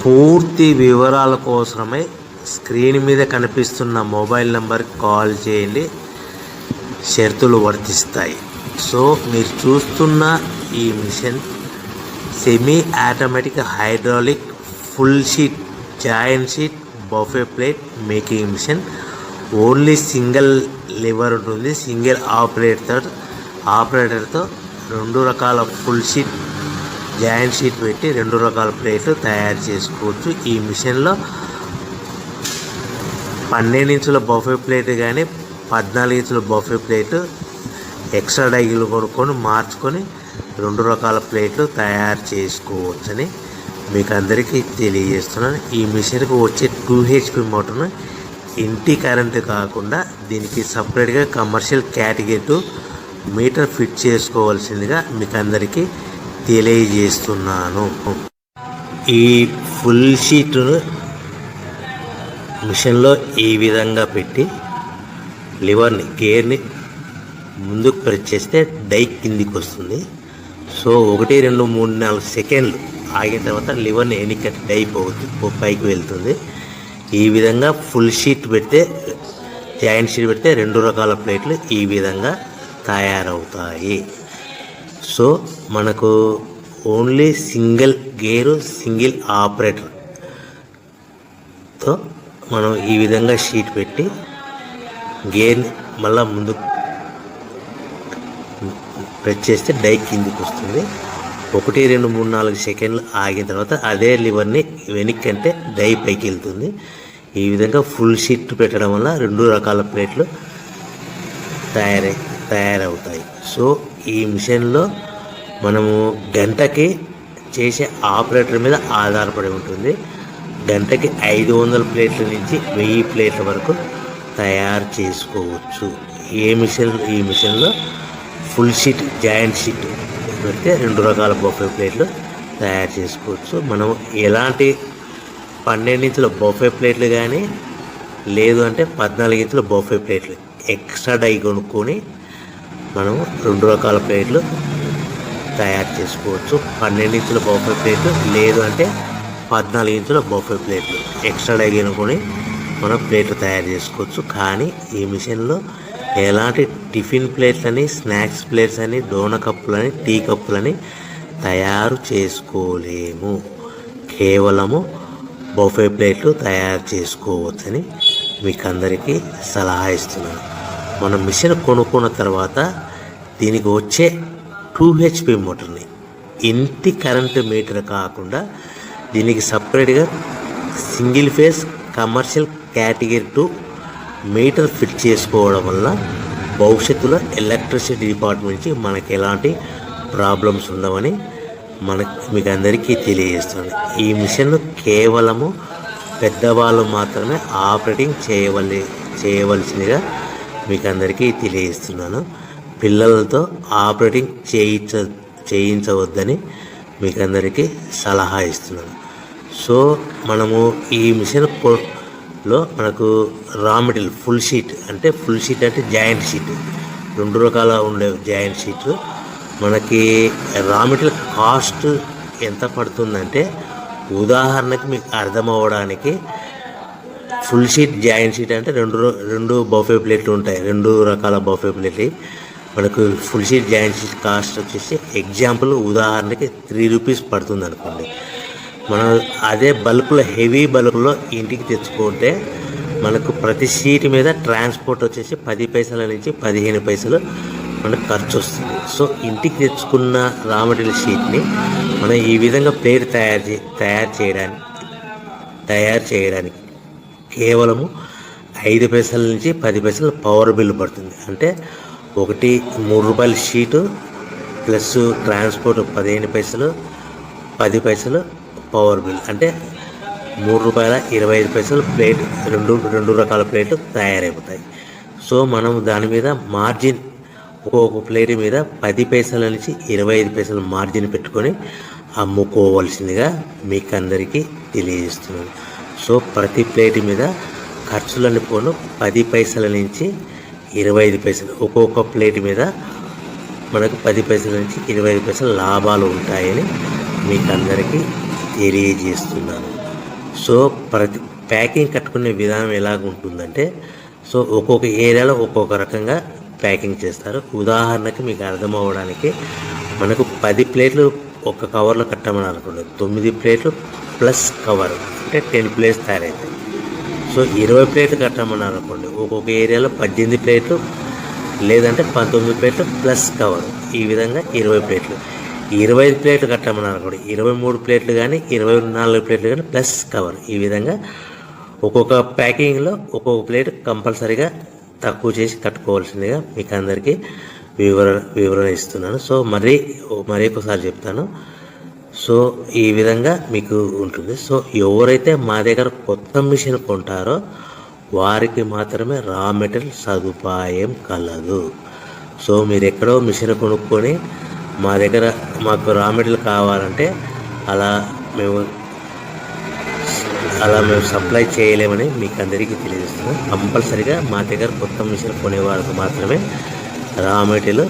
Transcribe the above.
పూర్తి వివరాల కోసమై స్క్రీన్ మీద కనిపిస్తున్న మొబైల్ నెంబర్కి కాల్ చేయండి, షరతులు వర్తిస్తాయి. సో మీరు చూస్తున్న ఈ machine semi automatic hydraulic full sheet joint sheet buffet plate making machine. Only single lever ఉంటుంది. సింగిల్ ఆపరేటర్తో 2 రకాల ఫుల్ షీట్ జాయింట్ షీట్ పెట్టి 2 రకాల ప్లేట్లు తయారు చేసుకోవచ్చు. ఈ మిషన్లో 12 ఇంచుల బఫే ప్లేట్ కానీ 14 ఇంచుల బఫే ప్లేట్ ఎక్స్ట్రా డైలు కొనుక్కొని మార్చుకొని 2 రకాల ప్లేట్లు తయారు చేసుకోవచ్చని మీకు అందరికీ తెలియజేస్తున్నాను. ఈ మిషన్కి వచ్చే 2 HP మోటార్ను ఇంటి కరెంటు కాకుండా దీనికి సపరేట్గా కమర్షియల్ కేటగిరీ 2 మీటర్ ఫిట్ చేసుకోవాల్సిందిగా మీకు అందరికీ తెలియజేస్తున్నాను. ఈ ఫుల్ షీట్ను మిషన్లో ఈ విధంగా పెట్టి లివర్ని గేర్ని ముందుకు ప్రెస్ చేస్తే డై కిందికి వస్తుంది. సో 1 2 3 4 సెకండ్లు ఆగిన తర్వాత లివర్ని ఎన్నికట్టి డై పైకి వెళ్తుంది. ఈ విధంగా ఫుల్ షీట్ పెడితే జాయింట్ షీట్ పెడితే 2 రకాల ప్లేట్లు ఈ విధంగా తయారవుతాయి. సో మనకు ఓన్లీ సింగిల్ గేరు సింగిల్ ఆపరేటర్తో మనం ఈ విధంగా షీట్ పెట్టి గేర్ని మళ్ళీ ముందు ప్రెస్ చేస్తే డై కిందికి వస్తుంది. 1 2 3 4 సెకండ్లు ఆగిన తర్వాత అదే లివర్ని వెనక్కి అంటే డై పైకి వెళ్తుంది. ఈ విధంగా ఫుల్ షీట్ పెట్టడం వల్ల 2 రకాల ప్లేట్లు తయారవుతాయి. సో ఈ మిషన్లో మనము గంటకి చేసే ఆపరేటర్ మీద ఆధారపడి ఉంటుంది. గంటకి 500 ప్లేట్ల నుంచి 1000 ప్లేట్ల వరకు తయారు చేసుకోవచ్చు. ఈ మిషన్లో ఫుల్ షీట్ జాయింట్ షీట్ పెడితే 2 రకాల బఫే ప్లేట్లు తయారు చేసుకోవచ్చు. మనం ఎలాంటి 12 ఇంచుల బఫే ప్లేట్లు కానీ లేదు అంటే 14 ఇంచుల బఫే ప్లేట్లు ఎక్స్ట్రా డై కొనుక్కొని మనం 2 రకాల ప్లేట్లు తయారు చేసుకోవచ్చు. 12 ఇంచుల బఫే ప్లేట్లు లేదు అంటే 14 ఇంచుల బఫే ప్లేట్లు ఎక్స్ట్రా డై కొనుక్కొని మనం ప్లేట్లు తయారు చేసుకోవచ్చు. కానీ ఈ మిషన్లో ఎలాంటి టిఫిన్ ప్లేట్లని స్నాక్స్ ప్లేట్స్ అని డోనా కప్పులని టీ కప్పులని తయారు చేసుకోలేము. కేవలము బఫే ప్లేట్లు తయారు చేసుకోవచ్చని మీకు అందరికీ సలహా ఇస్తున్నాను. మనం మిషన్ కొనుక్కున్న తర్వాత దీనికి వచ్చే 2 HP మోటార్ని ఇంటి కరెంటు మీటర్ కాకుండా దీనికి సపరేట్గా single phase commercial category 2 metre fit చేసుకోవడం వల్ల భవిష్యత్తులో ఎలక్ట్రిసిటీ డిపార్ట్మెంట్ నుంచి మనకి ఎలాంటి ప్రాబ్లమ్స్ ఉండవని మీకు అందరికీ తెలియజేస్తున్నాను. ఈ మిషన్ కేవలము పెద్దవాళ్ళు మాత్రమే ఆపరేటింగ్ చేయవలసిందిగా మీకు అందరికీ తెలియజేస్తున్నాను. పిల్లలతో ఆపరేటింగ్ చేయించవద్దని మీకు అందరికీ సలహా ఇస్తున్నాను. సో మనము ఈ మిషన్లో మనకు రా మెటీరియల్ ఫుల్ షీట్ అంటే జాయింట్ షీట్ 2 రకాల ఉండే జాయింట్ షీట్ మనకి రా మెటీరియల్ కాస్ట్ ఎంత పడుతుందంటే ఉదాహరణకి మీకు అర్థం అవ్వడానికి ఫుల్ షీట్ జాయింట్ షీట్ అంటే 2 బఫే ప్లేట్లు ఉంటాయి. 2 రకాల బఫే ప్లేట్లు మనకు full sheet joint sheet cost వచ్చేసి ఎగ్జాంపుల్ ఉదాహరణకి 3 రూపీస్ పడుతుంది అనుకోండి. మనం అదే బల్క్లో హెవీ బల్క్లో ఇంటికి తెచ్చుకుంటే మనకు ప్రతి షీట్ మీద ట్రాన్స్పోర్ట్ వచ్చేసి 10 పైసల నుంచి 15 పైసలు మనకు ఖర్చు వస్తుంది. సో ఇంటికి తెచ్చుకున్న రా మెటీరియల్ షీట్ని మనం ఈ విధంగా ప్లేట్ తయారు చేయడానికి కేవలము 5 పైసల నుంచి 10 పైసలు పవర్ బిల్ పడుతుంది. అంటే 3 రూపాయల షీటు ప్లస్ ట్రాన్స్పోర్ట్ 15 పైసలు 10 పైసలు పవర్ బిల్ అంటే 3 రూపాయల 25 పైసలు ప్లేట్ 2 రకాల ప్లేట్లు తయారైపోతాయి. సో మనం దాని మీద మార్జిన్ ఒక్కొక్క ప్లేట్ మీద 10 పైసల నుంచి 25 పైసలు మార్జిన్ పెట్టుకొని అమ్ముకోవాల్సిందిగా మీకు అందరికీ తెలియజేస్తున్నాను. సో ప్రతి ప్లేట్ మీద ఖర్చులన్నీ పోను 10 పైసల నుంచి 25 పైసలు ఒక్కొక్క ప్లేట్ మీద మనకు 10 పైసల నుంచి 25 పైసలు లాభాలు ఉంటాయని మీకు అందరికీ తెలియజేస్తున్నాను. సో ప్రతి ప్యాకింగ్ కట్టుకునే విధానం ఎలాగ ఉంటుందంటే, సో ఒక్కొక్క ఏరియాలో ఒక్కొక్క రకంగా ప్యాకింగ్ చేస్తారు. ఉదాహరణకి మీకు అర్థం అవ్వడానికి, మనకు 10 ప్లేట్లు ఒక కవర్లో కట్టమని అనుకోండి, 9 ప్లేట్లు ప్లస్ కవర్ అంటే 10 ప్లేట్స్ తయారవుతాయి. సో 20 ప్లేట్లు కట్టమన్నారు అనుకోండి, ఒక్కొక్క ఏరియాలో 18 ప్లేట్లు లేదంటే 19 ప్లేట్లు ప్లస్ కవర్, ఈ విధంగా 20 ప్లేట్లు. 25 ప్లేట్లు కట్టమన్నారు అనుకోండి, 23 ప్లేట్లు కానీ 24 ప్లేట్లు కానీ ప్లస్ కవర్, ఈ విధంగా ఒక్కొక్క ప్యాకింగ్లో ఒక్కొక్క ప్లేట్ కంపల్సరీగా తక్కువ చేసి కట్టుకోవాల్సిందిగా మీకు అందరికీ వివరణ ఇస్తున్నాను. సో మరీ ఒకసారి చెప్తాను. సో ఈ విధంగా మీకు ఉంటుంది. సో ఎవరైతే మా దగ్గర కొత్త మిషన్ కొంటారో వారికి మాత్రమే రా మెటీరియల్ సదుపాయం కలదు. సో మీరు ఎక్కడో మిషన్ కొనుక్కొని మా దగ్గర మాకు రా మెటీరియల్ కావాలంటే అలా మేము సప్లై చేయలేమని మీకు అందరికీ తెలియజేస్తున్నాం. కంపల్సరీగా మా దగ్గర కొత్త మిషన్ కొనే వారికి మాత్రమే రా మెటీరియల్